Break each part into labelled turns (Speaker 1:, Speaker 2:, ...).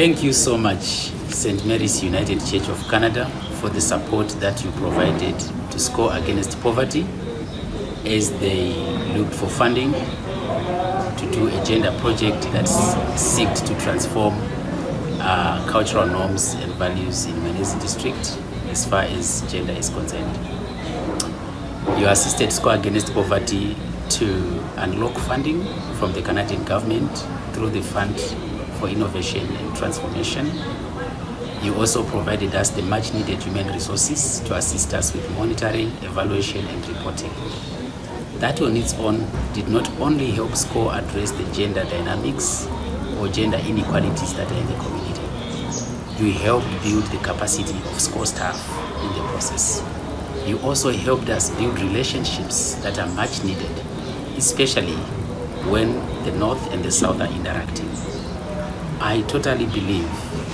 Speaker 1: Thank you so much, St. Mary's United Church of Canada, for the support that you provided to Score Against Poverty as they looked for funding to do a gender project that seeks to transform cultural norms and values in Mwenezi district as far as gender is concerned. You assisted Score Against Poverty to unlock funding from the Canadian government through the Fund for Innovation and Transformation. You also provided us the much needed human resources to assist us with monitoring, evaluation and reporting. That on its own did not only help SCORE address the gender dynamics or gender inequalities that are in the community. You helped build the capacity of SCORE staff in the process. You also helped us build relationships that are much needed, especially when the North and the South are interacting. I totally believe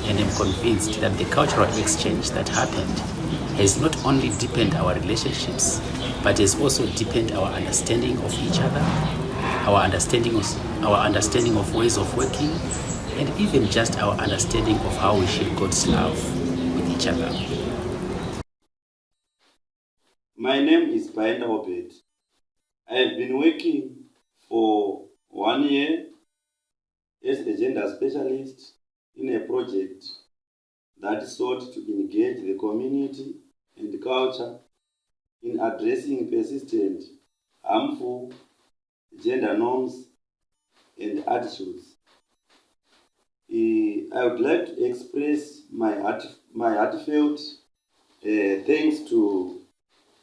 Speaker 1: and am convinced that the cultural exchange that happened has not only deepened our relationships, but has also deepened our understanding of each other, our understanding of ways of working, and even just our understanding of how we share God's love with each other.
Speaker 2: My name is Paenda Obed. I have been working for 1 year as a gender specialist in a project that sought to engage the community and the culture in addressing persistent, harmful gender norms and attitudes. I would like to express my heartfelt thanks to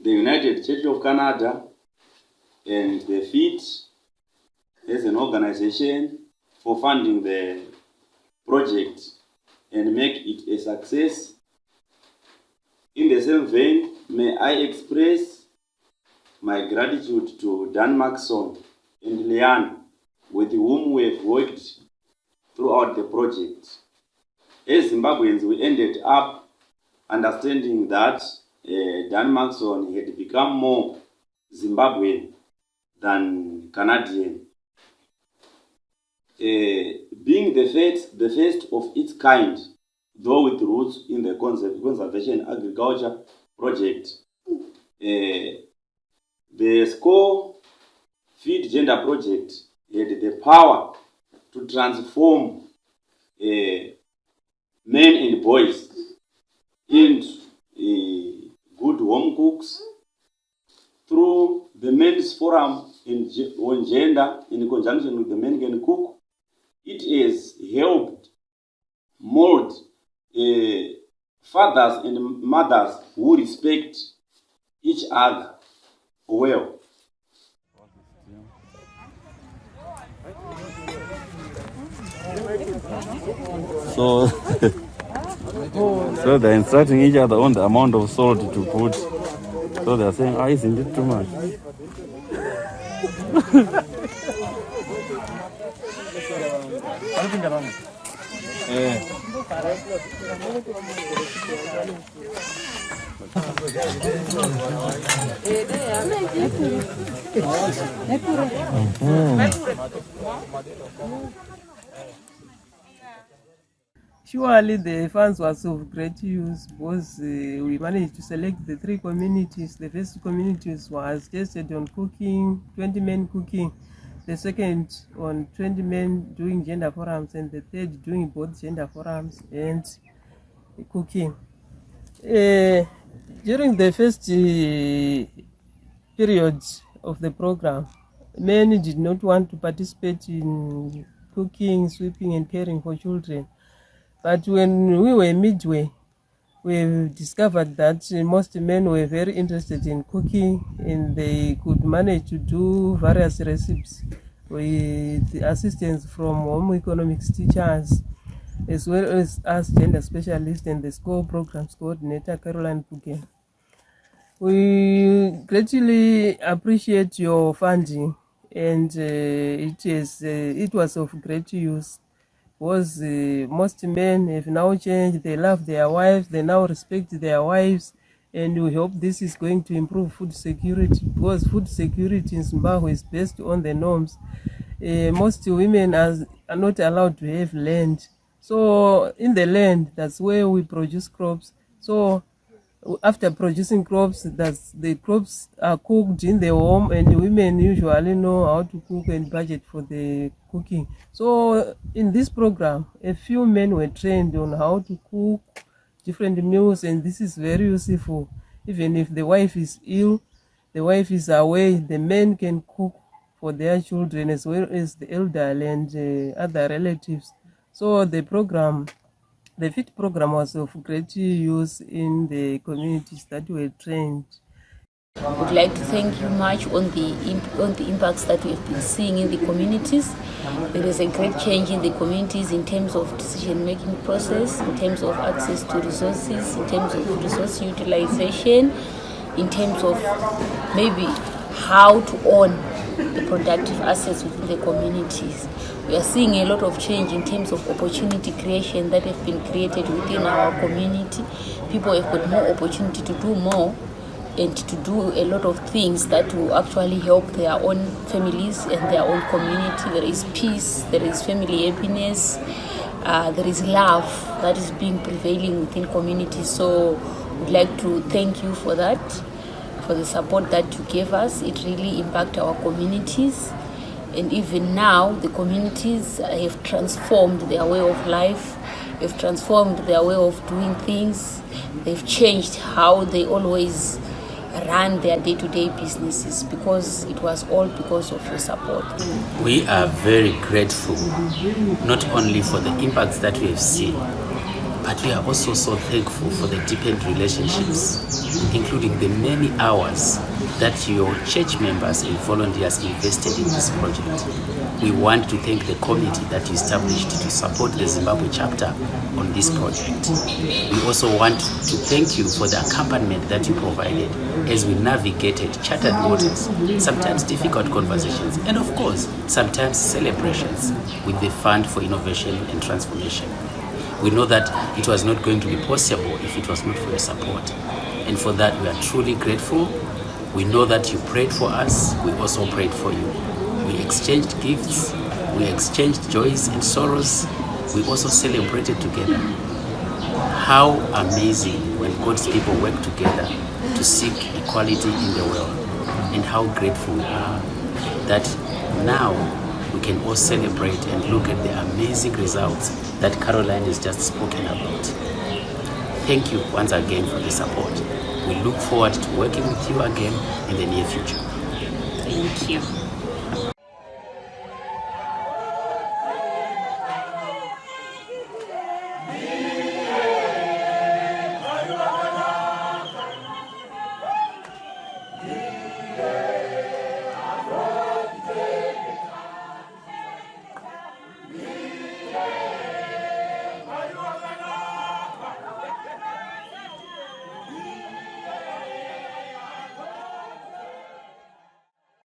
Speaker 2: the United Church of Canada and the FIT as an organization for funding the project and make it a success. In the same vein, may I express my gratitude to Dan Maxson and Leanne, with whom we have worked throughout the project. As Zimbabweans, we ended up understanding that Dan Maxson had become more Zimbabwean than Canadian. Being the first of its kind, though with roots in the conservation agriculture project, the SCORE Feed Gender Project had the power to transform men and boys into good home cooks through the Men's Forum on Gender in conjunction with the Men Can Cook. It has helped mold fathers and mothers who respect each other well.
Speaker 3: So, so they're instructing each other on the amount of salt to put. So they're saying, isn't it too much?
Speaker 4: Surely the funds was of great use because we managed to select the 3 communities. The first communities was tested on cooking, 20 men cooking, the second on 20 men doing gender forums, and the third doing both gender forums and cooking. During the first period of the program, men did not want to participate in cooking, sweeping and caring for children. But when we were midway, we discovered that most men were very interested in cooking and they could manage to do various recipes with assistance from home economics teachers, as well as us gender specialists and the SCORE programs coordinator, Caroline Pugen. We greatly appreciate your funding, and it was of great use. Was most men have now changed, they love their wives, they now respect their wives, and we hope this is going to improve food security, because food security in Zimbabwe is based on the norms. Most women are not allowed to have land, So in the land, that's where we produce crops. So after producing crops, the crops are cooked in the home, and women usually know how to cook and budget for the cooking. So in this program, a few men were trained on how to cook different meals, and this is very useful. Even if the wife is ill, the wife is away, the men can cook for their children as well as the elderly and other relatives. So the FIT program was of great use in the communities that were trained.
Speaker 5: I would like to thank you much on the impacts that we have been seeing in the communities. There is a great change in the communities in terms of decision-making process, in terms of access to resources, in terms of resource utilization, in terms of maybe how to own the productive assets within the communities. We are seeing a lot of change in terms of opportunity creation that have been created within our community. People have got more opportunity to do more and to do a lot of things that will actually help their own families and their own community. There is peace, there is family happiness, there is love that is being prevailing within communities. So we'd like to thank you for that, for the support that you gave us. It really impacted our communities. And even now, the communities have transformed their way of life, have transformed their way of doing things. They've changed how they always run their day-to-day businesses, because it was all because of your support.
Speaker 1: We are very grateful, not only for the impacts that we have seen, but we are also so thankful for the deepened relationships, including the many hours that your church members and volunteers invested in this project. We want to thank the committee that you established to support the Zimbabwe chapter on this project. We also want to thank you for the accompaniment that you provided as we navigated charted waters, sometimes difficult conversations, and of course, sometimes celebrations with the Fund for Innovation and Transformation. We know that it was not going to be possible if it was not for your support. And for that, we are truly grateful. We know that you prayed for us. We also prayed for you. We exchanged gifts. We exchanged joys and sorrows. We also celebrated together. How amazing when God's people work together to seek equality in the world. And how grateful we are that now we can all celebrate and look at the amazing results that Caroline has just spoken about. Thank you once again for the support. We look forward to working with you again in the near future.
Speaker 5: Thank you.